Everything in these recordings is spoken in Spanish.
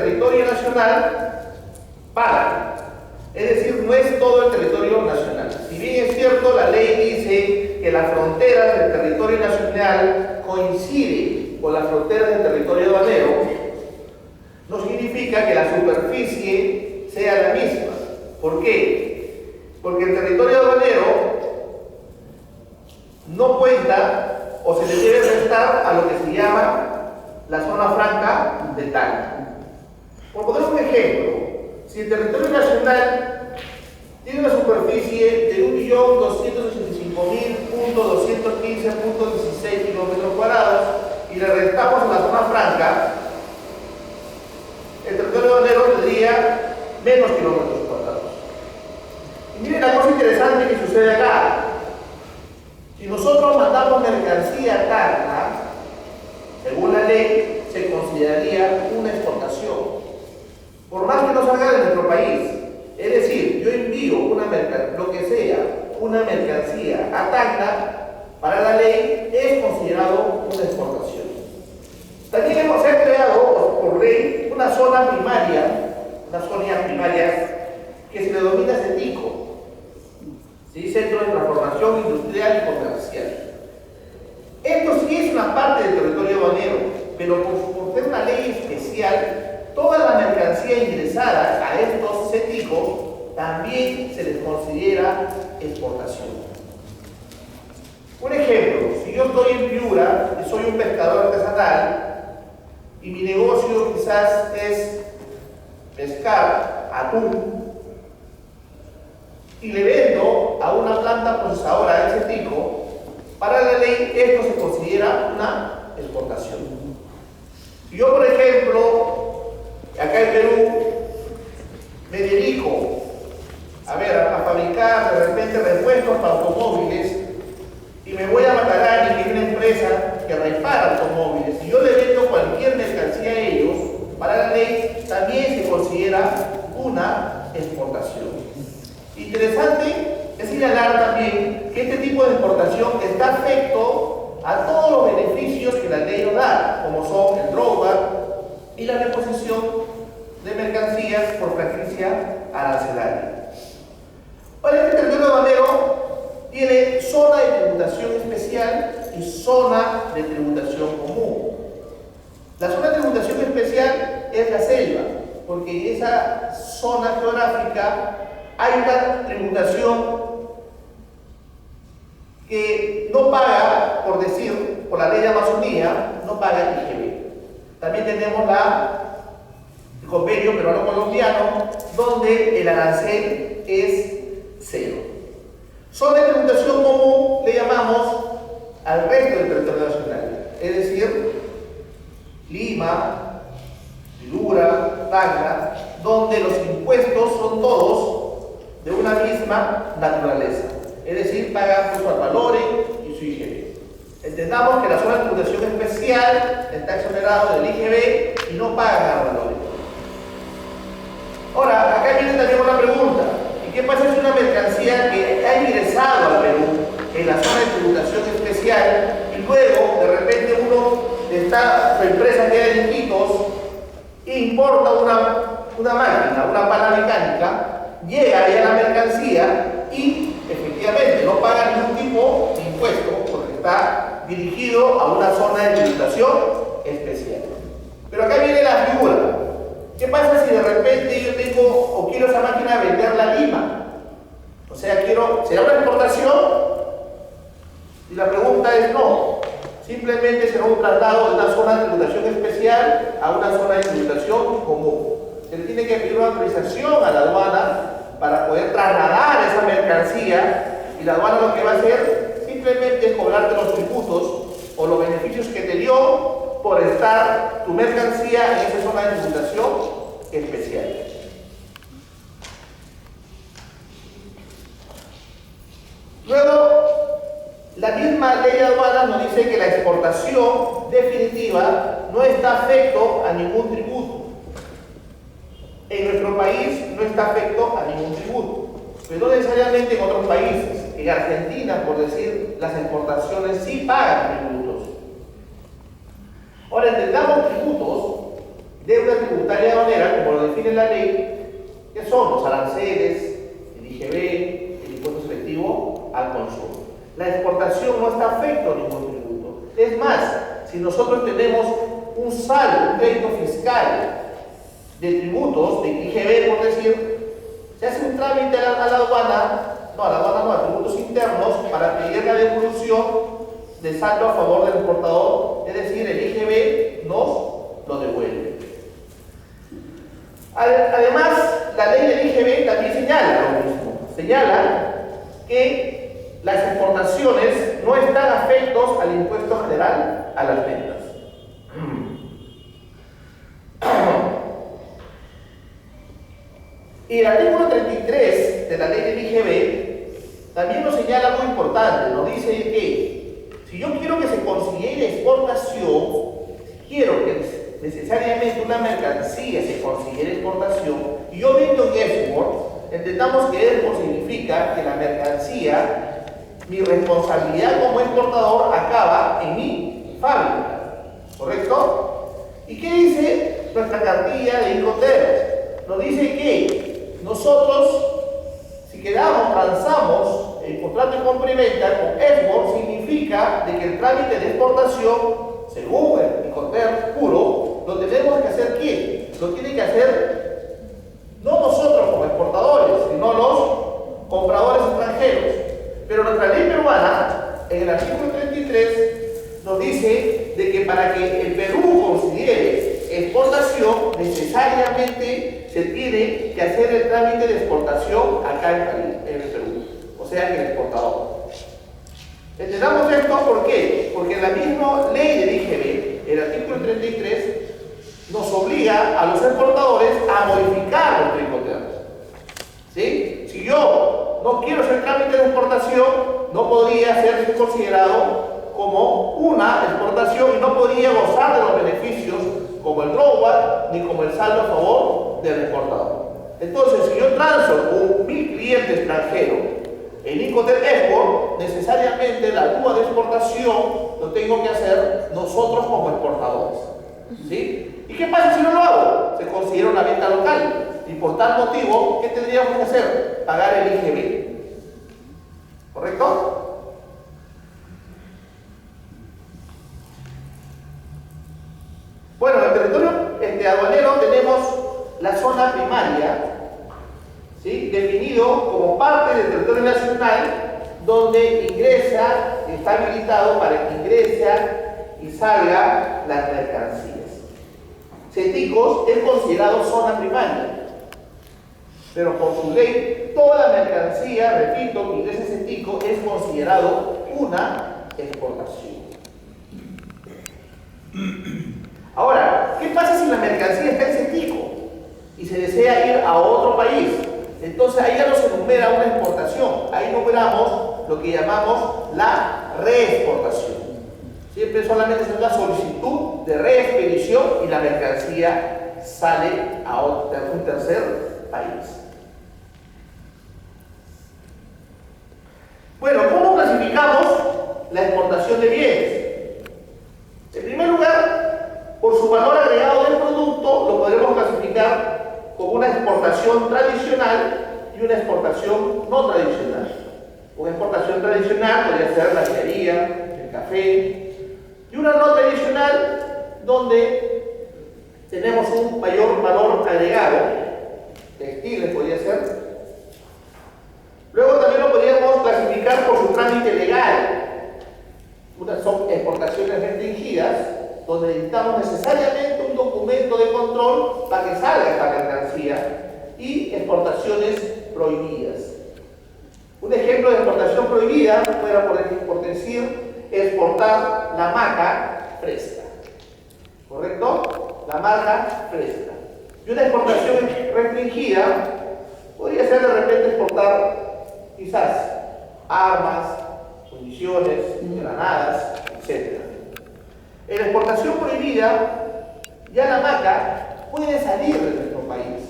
territorio nacional paga. Es decir, no es todo el territorio nacional. Si bien es cierto, la ley dice que las fronteras del territorio nacional coinciden con las fronteras del territorio aduanero, no significa que la superficie sea la misma. ¿Por qué? Porque el territorio aduanero no cuenta o se le debe restar a lo que se llama la zona franca de Tacna. Por poner un ejemplo, si el territorio nacional tiene una superficie de 1.285.215.16 kilómetros cuadrados y le restamos a la zona franca, el territorio aduanero tendría menos kilómetros cuadrados. Y miren la cosa interesante que sucede acá. Si nosotros mandamos mercancía a Tacna, según la ley, se consideraría una exportación. Por más que no salga de nuestro país, es decir, yo envío una mercancía, lo que sea, una mercancía a Tacna, para la ley es considerado una exportación. También hemos creado por ley una zona primaria, que se le denomina CETICO, ¿sí? Centro de Transformación Industrial y Comercial. Esto sí es una parte del territorio aduanero, pero por ser una ley especial, toda la mercancía ingresada a estos CETICO también se les considera exportación. Un ejemplo, si yo estoy en Piura y soy un pescador artesanal y mi negocio quizás es pescar atún y le vendo a una planta procesadora del CETICO, para la ley esto se considera una exportación. Si yo, por ejemplo, acá en Perú me dedico a fabricar de repente repuestos para automóviles y me voy a Matarani, que es una empresa que repara automóviles, y yo le vendo cualquier mercancía a ellos, para la ley también se considera una exportación. Interesante es señalar también que este tipo de exportación está afecto a todos los beneficios que la ley nos da, como son el drawback y la reposición de mercancías por franquicia arancelaria. Ahora, este territorio aduanero tiene zona de tributación especial y zona de tributación común. La zona de tributación especial es la selva, porque en esa zona geográfica hay una tributación que no paga, por decir, por la ley de Amazonía, no paga IGB. También tenemos el convenio peruano-colombiano, donde el arancel es cero. Zona de tributación común le llamamos al resto del territorio nacional, es decir, Lima, Piura, Tacna, donde los impuestos son todos de una misma naturaleza, es decir, pagan su valores y su IGB. Entendamos que la zona de tributación especial está exonerado del IGB y no paga valores. Ahora, acá viene también una pregunta: ¿y qué pasa si una mercancía que ha ingresado al Perú en la zona de tributación especial y luego de repente su empresa queda en Iquitos e importa una máquina, una pala mecánica, llega ahí a la mercancía y efectivamente no paga ningún tipo de impuesto porque está dirigido a una zona de tributación especial? Pero acá viene la figura: ¿qué pasa si de repente yo tengo o quiero esa máquina venderla a Lima? O sea, ¿será una exportación? Y la pregunta es no. Simplemente será un traslado de una zona de tributación especial a una zona de tributación común. Se le tiene que pedir una autorización a la aduana para poder trasladar esa mercancía, y la aduana lo que va a hacer simplemente es cobrarte los tributos o los beneficios que te dio por estar tu mercancía en esa zona de tributación especial. Luego, la misma ley de aduanas nos dice que la exportación definitiva no está afecto a ningún tributo. En nuestro país no está afecto a ningún tributo, pero no necesariamente en otros países. En Argentina, por decir, las exportaciones sí pagan tributos. Ahora, entendamos tributos, deuda tributaria aduanera, como lo define la ley, que son los aranceles, el IGB, el impuesto selectivo al consumo. La exportación no está afecto a ningún tributo. Es más, si nosotros tenemos un saldo, un crédito fiscal de tributos, de IGB, por decir, se hace un trámite a la aduana, a tributos internos, para pedir la devolución de saldo a favor del exportador, es decir, el IGB nos lo devuelve. Además, la ley del IGB también señala lo mismo, señala que las exportaciones no están afectos al impuesto general a las ventas. Y el artículo 33 de la ley del IGB también nos señala algo importante, nos dice que si yo quiero que se considere exportación, quiero que necesariamente una mercancía se considere exportación, y yo vendo en export, entendamos que export significa que la mercancía, mi responsabilidad como exportador acaba en mi fábrica, ¿correcto? ¿Y qué dice nuestra cartilla de Incoterms? Nos dice que nosotros, si transamos el contrato de compra y venta con export, significa de que el trámite de exportación, según el Incoterms puro, lo tenemos que hacer ¿quién? Lo tiene que hacer no nosotros como exportadores, sino los compradores extranjeros. Pero nuestra ley peruana, en el artículo 33, nos dice de que para que el Perú considere exportación, necesariamente se tiene que hacer el trámite de exportación acá en el Perú, o sea, en el exportador. Entendamos esto, ¿por qué? Porque la misma ley del IGB, el artículo 33, nos obliga a los exportadores a modificar los Incoterms. ¿Sí? Si yo no quiero hacer trámite de exportación, no podría ser considerado como una exportación y no podría gozar de los beneficios como el drawback ni como el saldo a favor del exportador. Entonces, si yo transo con mi cliente extranjero en Incoterms Export, necesariamente la duda de exportación lo tengo que hacer nosotros como exportadores. ¿Sí? ¿Y qué pasa si no lo hago? Se considera una venta local. Y por tal motivo, ¿qué tendríamos que hacer? Pagar el IGB. ¿Correcto? Bueno, en el territorio aduanero tenemos la zona primaria, ¿sí? Definido como parte del territorio nacional, donde ingresa, está habilitado para que ingrese y salga las mercancías. CETICOS es considerado zona primaria, pero por su ley, toda la mercancía, repito, que ingresa CETICO es considerado una exportación. Ahora, ¿qué pasa si la mercancía está en CETICO y se desea ir a otro país? Entonces ahí ya no se enumera una exportación, ahí numeramos lo que llamamos la reexportación. Siempre solamente es una solicitud de reexpedición y la mercancía sale a un tercer país. Bueno, ¿cómo clasificamos la exportación de bienes? En primer lugar, por su valor agregado del producto, lo podremos clasificar como una exportación tradicional y una exportación no tradicional. Una exportación tradicional podría ser la minería, el café, y una no tradicional donde tenemos un mayor valor agregado, textiles podría ser. Luego también lo podríamos clasificar por su trámite legal. Unas son exportaciones restringidas, donde necesitamos necesariamente un documento de control para que salga esta mercancía, y exportaciones prohibidas. Un ejemplo de exportación prohibida fuera, por decir, exportar la maca fresca, ¿correcto? La maca fresca. Y una exportación restringida podría ser de repente exportar quizás armas, municiones, granadas, etc. En la exportación prohibida, ya la maca puede salir de nuestro país,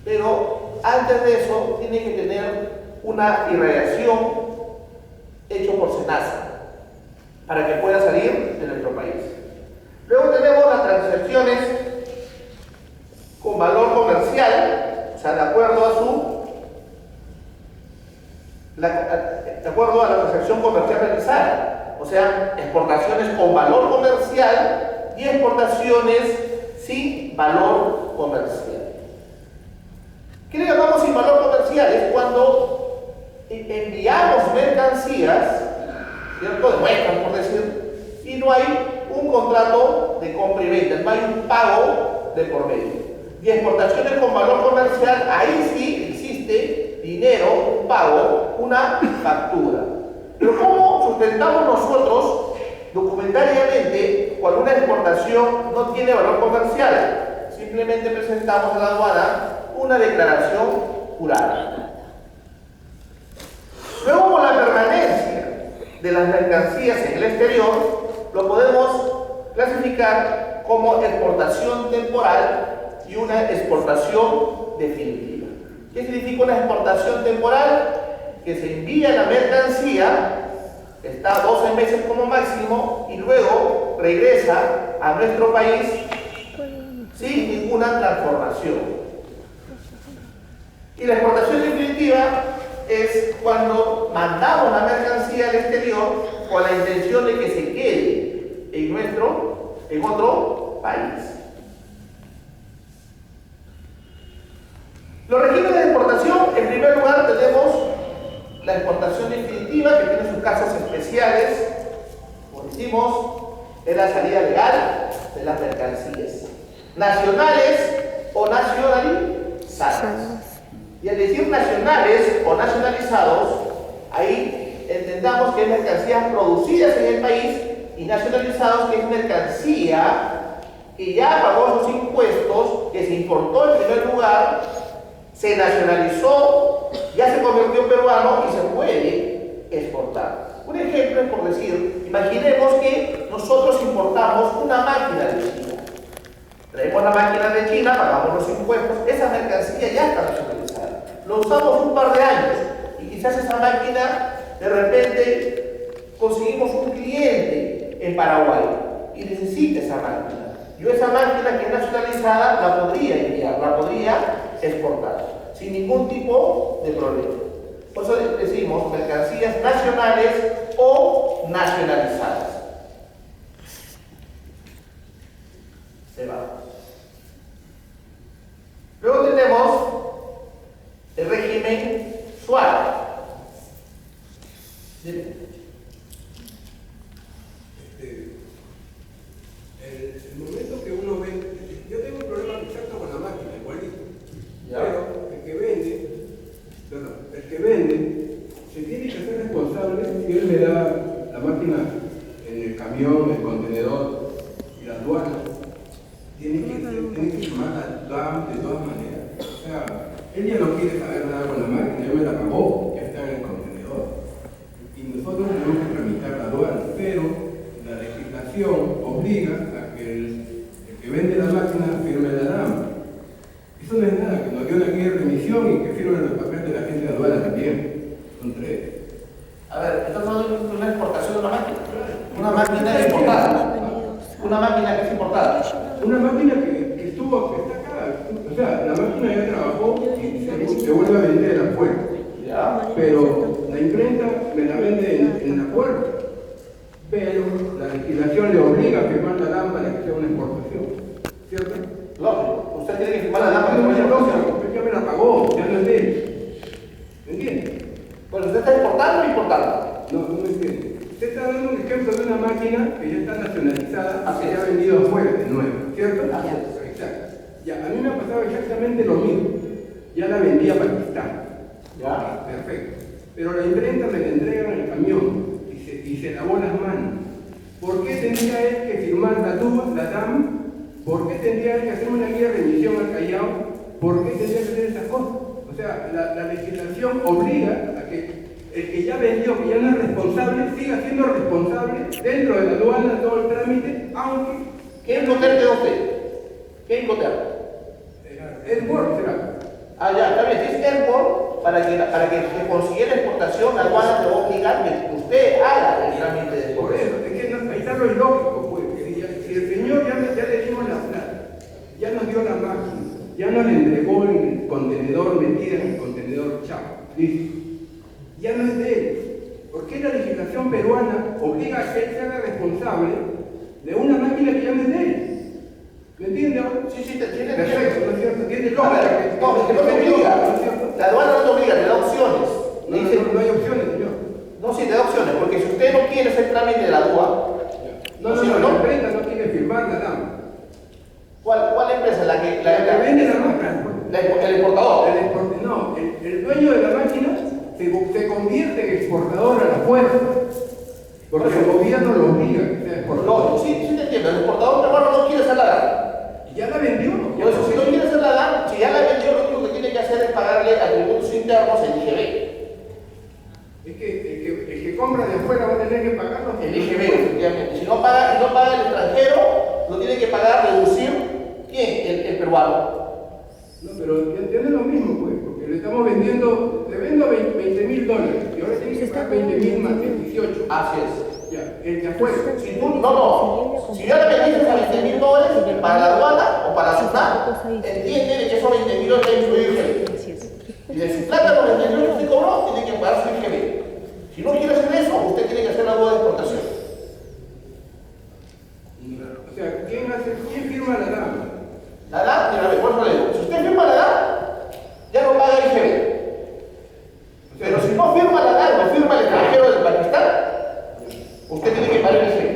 pero antes de eso tiene que tener una irradiación hecho por SENASA para que pueda salir de nuestro país. Luego tenemos las transacciones con valor sea, de acuerdo a la transacción comercial realizada. O sea, exportaciones con valor comercial y exportaciones sin valor comercial. ¿Qué le llamamos sin valor comercial? Es cuando enviamos mercancías, ¿cierto? De muestras, por decir, y no hay un contrato de compra y venta, no hay un pago de por medio. Y exportaciones con valor comercial, ahí sí existe dinero, un pago, una factura. Pero ¿cómo sustentamos nosotros documentariamente cuando una exportación no tiene valor comercial? Simplemente presentamos a la aduana una declaración jurada. Luego, con la permanencia de las mercancías en el exterior, lo podemos clasificar como exportación temporal y una exportación definitiva. ¿Qué significa una exportación temporal? Que se envía la mercancía, está 12 meses como máximo, y luego regresa a nuestro país sin ninguna transformación. Y la exportación definitiva es cuando mandamos la mercancía al exterior con la intención de que se quede en otro país. Los regímenes de exportación, en primer lugar tenemos la exportación definitiva, que tiene sus casos especiales, como decimos, es la salida legal de las mercancías, nacionales o nacionalizadas. Y al decir nacionales o nacionalizados, ahí entendamos que es mercancías producidas en el país, y nacionalizados que es mercancía que ya pagó sus impuestos, que se importó en primer lugar, se nacionalizó, ya se convirtió en peruano y se puede exportar. Un ejemplo es por decir, imaginemos que nosotros importamos una máquina de China. Traemos la máquina de China, pagamos los impuestos, esa mercancía ya está nacionalizada. Lo usamos un par de años y quizás esa máquina, de repente, conseguimos un cliente en Paraguay y necesita esa máquina. Yo esa máquina que es nacionalizada la podría enviar, la podría exportar, sin ningún tipo de problema. Por eso decimos mercancías nacionales o nacionalizadas. Se va. Luego tenemos el régimen suave. El momento que uno vende, yo tengo un problema exacto con la máquina, igualito. ¿Ya? Pero el que vende se tiene que ser responsable si él me da la máquina en el camión, el contenedor y la aduana. Tiene que firmar la DAM de todas maneras. O sea, él ya no quiere saber nada con la máquina, ya me la pagó, ya está en el contenedor. Y nosotros tenemos que tramitar la aduana, pero la legislación obliga a que el que vende la máquina firme la DAM. Eso no es nada, que nos dio una guía de remisión y que firme el papel de la gente de aduana también. Son tres. A ver, estamos hablando de una exportación de una máquina. Una máquina importada. Una máquina que es importada. Una máquina que estuvo, que está acá. O sea, la máquina ya trabajó y se vuelve a vender afuera. ¿Ya? Pero la imprenta me la vende en la puerta. Pero la legislación le obliga a firmar la DAM para que sea una exportación. ¿Cierto? Lógico. Usted tiene que firmar la DAM para que No, sea una exportación. ya me la pagó, ya no es de él. ¿Me entiende? Bueno, ¿usted está exportando o importando? No me entiende. Usted está dando un ejemplo de una máquina que ya está nacionalizada, que ya ha vendido afuera de nuevo, ¿cierto? Así es. Exacto. Ya, a mí me ha pasado exactamente lo mismo. Ya la vendí a Pakistán. Ya. Perfecto. Pero la imprenta me la entregan en el camión y se lavó las manos. ¿Por qué tendría él que firmar la DAM? ¿Por qué tendría él que hacer una guía de remisión al Callao? ¿Por qué tendría que hacer esas cosas? O sea, la legislación obliga a que el que ya vendió, que ya no es responsable, siga siendo responsable dentro de la aduana, todo el trámite, aunque... ¿Qué incoterm quedó usted? ¿Qué incoterm? Es Word, será. Ah, ya, está bien. Si es Airport, para que se consiguiera exportación, la aduana te va a obligar que usted haga el trámite de Por eso, exportación. es que ahí está lo ilógico, pues. Si el señor ya le dimos la plata, ya nos dio la máquina, ya no le entregó en el contenedor, metida en el contenedor, chao, listo. Ya no es de él. ¿Por qué la legislación peruana obliga a que él se haga responsable de una máquina que ya no es de él? ¿Me entiendes? Sí, sí, te entiende. Perfecto, ¿no es cierto? Tiene A lógica. ver, no, es que no te obliga. ¿no es cierto? La aduana no te obliga, te da opciones. No, Le dice, no hay opciones, señor. no, sí, te da opciones, porque si usted no quiere hacer trámite de la DUA, La empresa no quiere firmar la dama. ¿cuál empresa? La que vende la máquina. el importador. El dueño de la máquina se convierte en exportador a la fuerza. Porque el gobierno lo obliga a que sea exportador. No, sí te entiendo. El exportador peruano no quiere hacer la DAM. Y ya la vendió. Y eso, si no quiere hacer la DAM, si ya la vendió, lo único que tiene que hacer es pagarle a tributos internos el IGB. Es que el que compra de afuera va a tener que pagarlo. El IGB, efectivamente. Si no paga el extranjero, lo tiene que pagar, reducir, ¿quién? El peruano. No, pero tiene lo mismo, pues, porque le estamos vendiendo, le vendo $20,000 y ahora tiene que pagar 20,000 más 18. Así es. Ya, el de afuera. Si ya le vendiste a $20,000 para la aduana o para la SUNAT, entiende de que esos $20,000 está incluido IGB. Y de su plata los $20,000 que usted cobró, tiene que pagar su IGB. Si no quiere hacer eso, usted tiene que hacer la DUA de exportación. O sea, ¿quién firma la dama? La DAM, mira, por eso le digo, si usted firma la DAM, ya no paga IGB. Pero si no firma la DAM, no firma el extranjero del Pakistán, usted tiene que pagar IGB.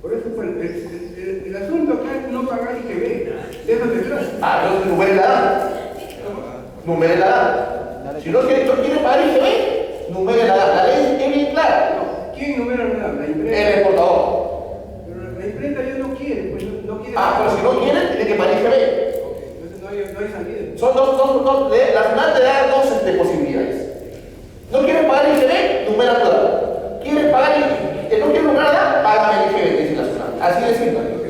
Por eso fue el asunto acá es no pagar IGB. De eso se trata. Entonces numere la DAM. Numere la DAM. Si no quiere pagar IGB, numere la DAM. La ley es bien clara. ¿Quién numera la dama? La empresa. El exportador. Pero la empresa ya no quiere, pues no quiere. Pero si no quiere, tiene que pagar IGB. Entonces no hay salida. Son la SUNAT te da dos posibilidades. No quieren pagar IGB, numera la DAM. Quieren pagar no quieren numerar la DAM, pagan el IGB, dice la SUNAT. Así de simple.